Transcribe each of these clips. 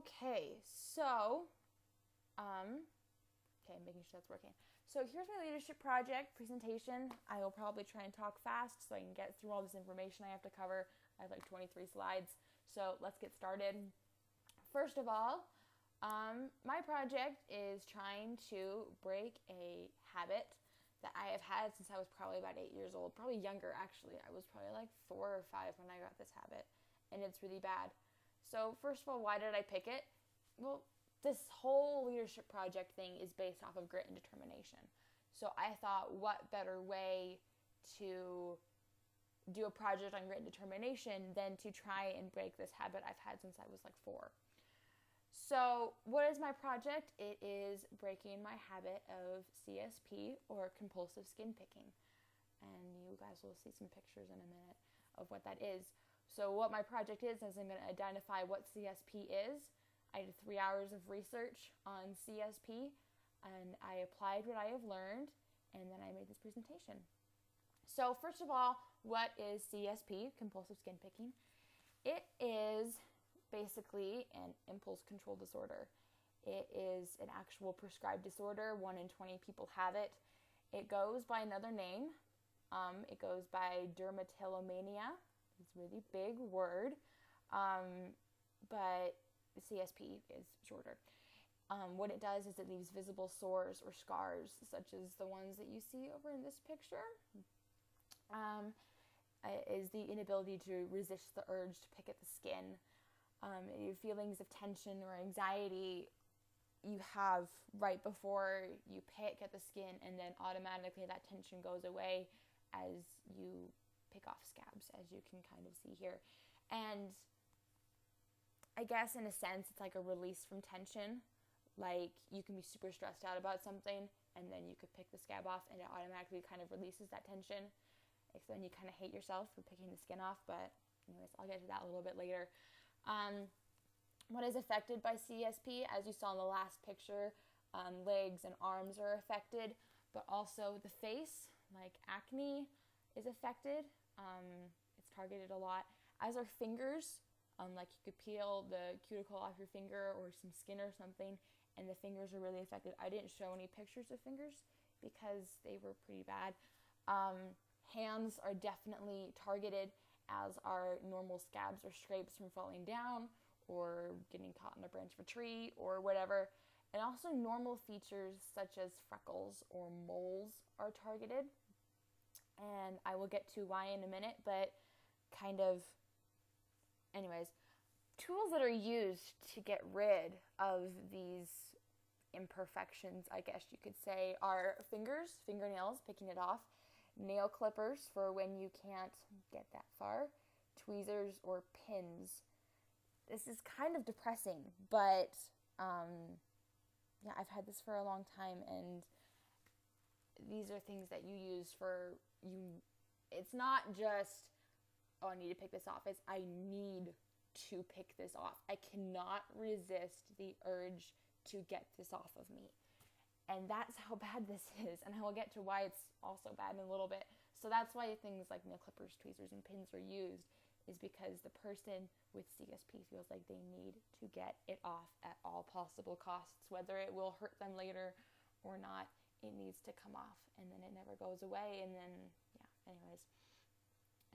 Okay, so, okay, making sure that's working. So here's my leadership project presentation. I will probably try and talk fast so I can get through all this information I have to cover. I have like 23 slides, so let's get started. First of all, my project is trying to break a habit that I have had since I was probably about 8 years old, probably younger actually. I was probably like 4 or 5 when I got this habit, and it's really bad. So first of all, why did I pick it? Well, this whole leadership project thing is based off of grit and determination. So I thought, what better way to do a project on grit and determination than to try and break this habit I've had since I was like 4. So what is my project? It is breaking my habit of CSP, or compulsive skin picking. And you guys will see some pictures in a minute of what that is. So what my project is I'm going to identify what CSP is. I did 3 hours of research on CSP, and I applied what I have learned, and then I made this presentation. So first of all, what is CSP, compulsive skin picking? It is basically an impulse control disorder. It is an actual prescribed disorder. 1 in 20 people have it. It goes by another name. It goes by dermatillomania. It's a really big word, but CSP is shorter. What it does is it leaves visible sores or scars, such as the ones that you see over in this picture. Is the inability to resist the urge to pick at the skin. Your feelings of tension or anxiety you have right before you pick at the skin, and then automatically that tension goes away as you pick off scabs, as you can kind of see here. And I guess in a sense it's like a release from tension. Like you can be super stressed out about something, and then you could pick the scab off and it automatically kind of releases that tension. So then you kind of hate yourself for picking the skin off, but anyways, I'll get to that a little bit later. What is affected by CSP? As you saw in the last picture, legs and arms are affected, but also the face, like acne, is affected. It's targeted a lot, as are fingers. Like you could peel the cuticle off your finger or some skin or something, and the fingers are really affected. I didn't show any pictures of fingers because they were pretty bad. Hands are definitely targeted, as are normal scabs or scrapes from falling down or getting caught in a branch of a tree or whatever. And also normal features such as freckles or moles are targeted. And I will get to why in a minute, but kind of, anyways, tools that are used to get rid of these imperfections, I guess you could say, are fingers, fingernails, picking it off, nail clippers for when you can't get that far, tweezers, or pins. This is kind of depressing, but yeah, I've had this for a long time, and these are things that you use for you. It's not just, oh, I need to pick this off. It's, I need to pick this off. I cannot resist the urge to get this off of me. And that's how bad this is. And I will get to why it's also bad in a little bit. So that's why things like nail clippers, tweezers, and pins are used, is because the person with CSP feels like they need to get it off at all possible costs. Whether it will hurt them later or not, it needs to come off. And then it never goes away. And then, yeah, anyways.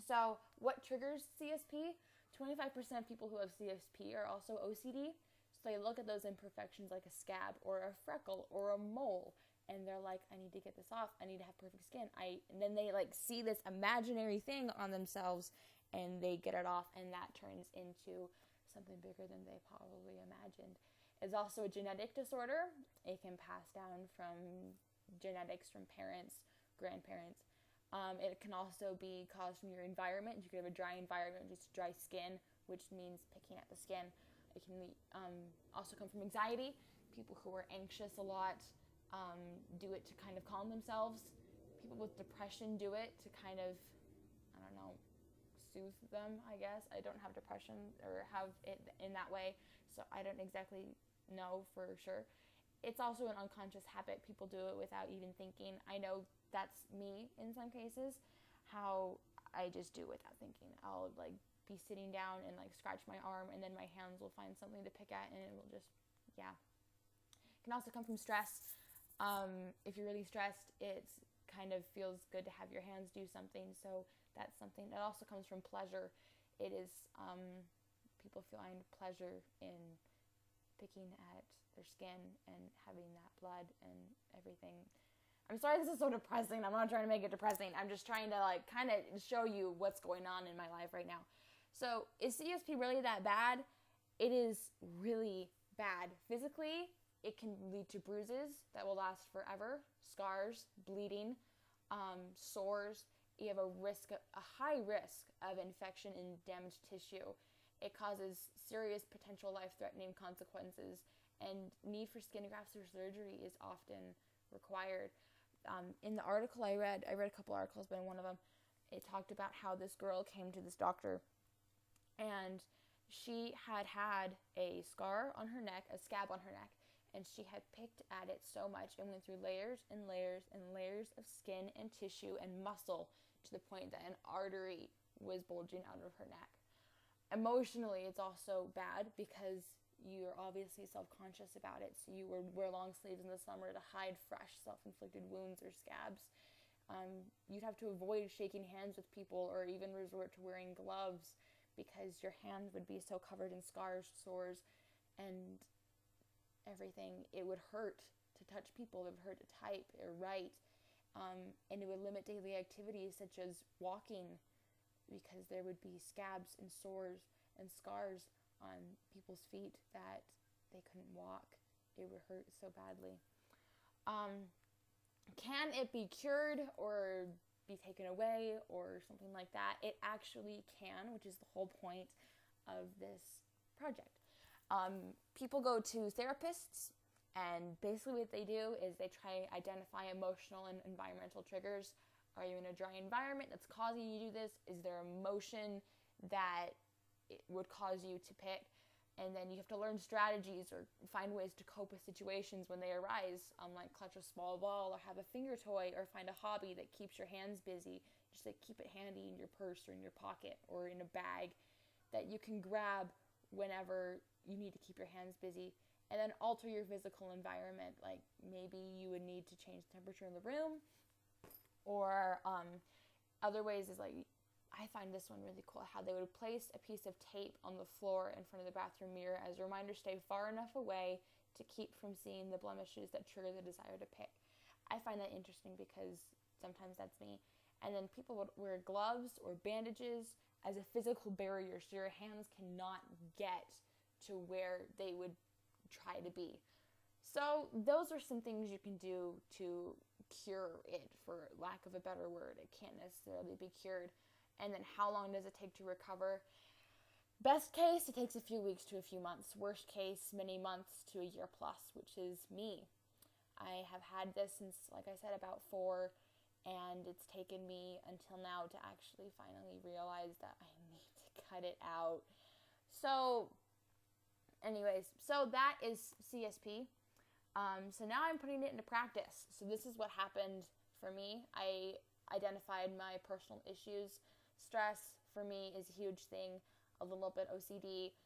So what triggers CSP? 25% of people who have CSP are also OCD. So they look at those imperfections like a scab or a freckle or a mole, and they're like, I need to get this off. I need to have perfect skin. And then they like see this imaginary thing on themselves, and they get it off, and that turns into something bigger than they probably imagined. It's also a genetic disorder. It can pass down from genetics, from parents, grandparents. It can also be caused from your environment. You could have a dry environment, just dry skin, which means picking at the skin. It can also come from anxiety. People who are anxious a lot do it to kind of calm themselves. People with depression do it to kind of, I don't know, soothe them, I guess. I don't have depression or have it in that way, so I don't exactly know for sure. It's also an unconscious habit. People do it without even thinking. I know that's me in some cases, how I just do without thinking. I'll like be sitting down and like scratch my arm, and then my hands will find something to pick at, and it will just, yeah. It can also come from stress. If you're really stressed, it kind of feels good to have your hands do something. So that's something that also comes from pleasure. It is, people find pleasure in picking at their skin and having that blood and everything. I'm sorry this is so depressing. I'm not trying to make it depressing. I'm just trying to like kind of show you what's going on in my life right now. So is CSP really that bad? It is really bad. Physically, it can lead to bruises that will last forever, scars, bleeding, sores. You have a high risk of infection and damaged tissue. It causes serious potential life-threatening consequences, and need for skin grafts or surgery is often required. In the article I read a couple articles, but in one of them, it talked about how this girl came to this doctor, and she had a scar on her neck, a scab on her neck, and she had picked at it so much and went through layers and layers and layers of skin and tissue and muscle to the point that an artery was bulging out of her neck. Emotionally, it's also bad because you're obviously self-conscious about it. So you would wear long sleeves in the summer to hide fresh self-inflicted wounds or scabs. You'd have to avoid shaking hands with people or even resort to wearing gloves because your hands would be so covered in scars, sores, and everything. It would hurt to touch people. It would hurt to type or write. And it would limit daily activities such as walking, because there would be scabs and sores and scars on people's feet that they couldn't walk. It would hurt so badly. Can it be cured or be taken away or something like that? It actually can, which is the whole point of this project. People go to therapists, and basically what they do is they try to identify emotional and environmental triggers. Are you in a dry environment that's causing you to do this? Is there emotion that it would cause you to pick? And then you have to learn strategies or find ways to cope with situations when they arise. Like clutch a small ball or have a finger toy or find a hobby that keeps your hands busy. Just like keep it handy in your purse or in your pocket or in a bag that you can grab whenever you need to keep your hands busy. And then alter your physical environment. Like maybe you would need to change the temperature in the room. Or other ways is like, I find this one really cool, how they would place a piece of tape on the floor in front of the bathroom mirror as a reminder to stay far enough away to keep from seeing the blemishes that trigger the desire to pick. I find that interesting because sometimes that's me. And then people would wear gloves or bandages as a physical barrier so your hands cannot get to where they would try to be. So those are some things you can do to cure it, for lack of a better word. It can't necessarily be cured. And then how long does it take to recover? Best case, it takes a few weeks to a few months. Worst case, many months to a year plus, which is me. I have had this since, like I said, about 4, and it's taken me until now to actually finally realize that I need to cut it out. So anyways, so that is CSP. So now I'm putting it into practice. So this is what happened for me. I identified my personal issues. Stress for me is a huge thing. A little bit OCD.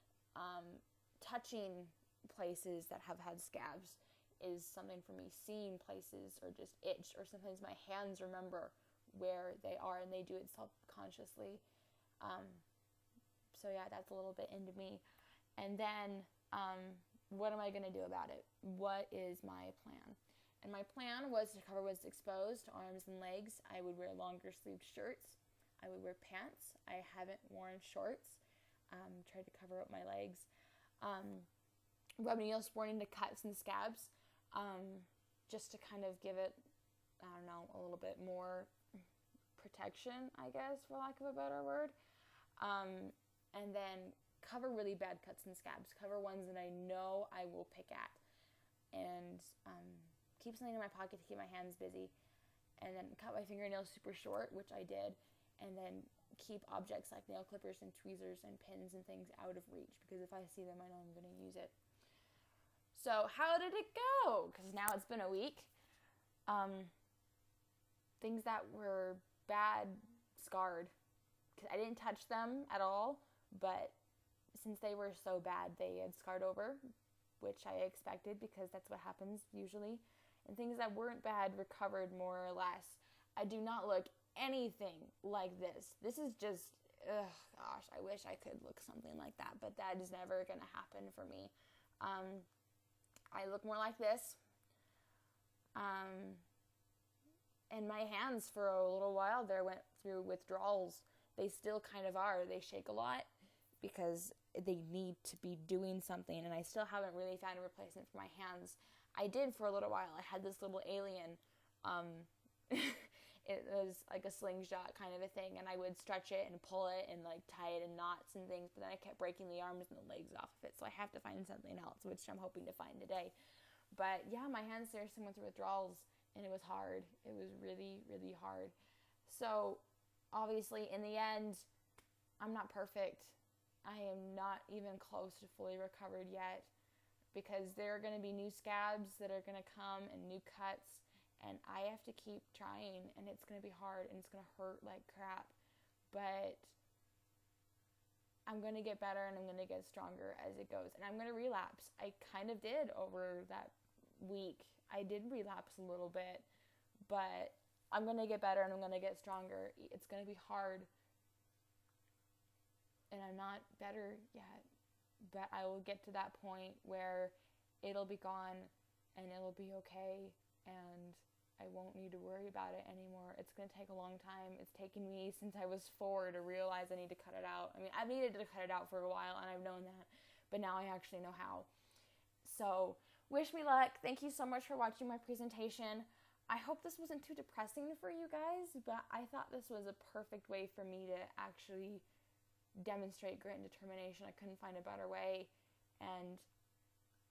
Touching places that have had scabs is something for me. Seeing places or just itch, or sometimes my hands remember where they are and they do it self-consciously. So yeah, that's a little bit into me. And then what am I going to do about it? What is my plan? And my plan was to cover what's exposed, arms and legs. I would wear longer sleeved shirts. I would wear pants. I haven't worn shorts. Tried to cover up my legs. Rub needle sporting to cuts and scabs. Just to kind of give it, I don't know, a little bit more protection, I guess, for lack of a better word. And then cover really bad cuts and scabs. Cover ones that I know I will pick at. And keep something in my pocket to keep my hands busy. And then cut my fingernails super short, which I did. And then keep objects like nail clippers and tweezers and pins and things out of reach, because if I see them, I know I'm going to use it. So how did it go? Because now it's been a week. Things that were bad scarred. I didn't touch them at all. but since they were so bad, they had scarred over, which I expected because that's what happens usually. And things that weren't bad recovered more or less. I do not look anything like this. This is just, gosh, I wish I could look something like that, but that is never going to happen for me. I look more like this. And my hands for a little while there went through withdrawals. They still kind of are. They shake a lot because they need to be doing something, and I still haven't really found a replacement for my hands. I did for a little while. I had this little alien. It was like a slingshot kind of a thing, and I would stretch it and pull it and like tie it in knots and things, but then I kept breaking the arms and the legs off of it, so I have to find something else, which I'm hoping to find today. But yeah, my hands seriously went through withdrawals, and it was hard. It was really, really hard. So obviously in the end, I'm not perfect. I am not even close to fully recovered yet, because there are going to be new scabs that are going to come and new cuts, and I have to keep trying, and it's going to be hard, and it's going to hurt like crap, but I'm going to get better, and I'm going to get stronger as it goes, and I'm going to relapse. I kind of did over that week. I did relapse a little bit, but I'm going to get better, and I'm going to get stronger. It's going to be hard, and I'm not better yet, but I will get to that point where it'll be gone, and it'll be okay, and I won't need to worry about it anymore. It's going to take a long time. It's taken me since I was 4 to realize I need to cut it out. I mean, I've needed to cut it out for a while, and I've known that, but now I actually know how. So, wish me luck. Thank you so much for watching my presentation. I hope this wasn't too depressing for you guys, but I thought this was a perfect way for me to actually demonstrate grit and determination. I couldn't find a better way, and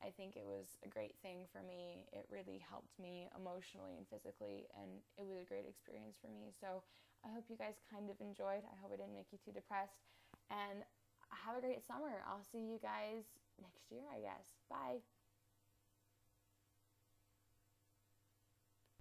I think it was a great thing for me. It really helped me emotionally and physically, and it was a great experience for me. So I hope you guys kind of enjoyed. I hope I didn't make you too depressed, and have a great summer. I'll see you guys next year, I guess. Bye.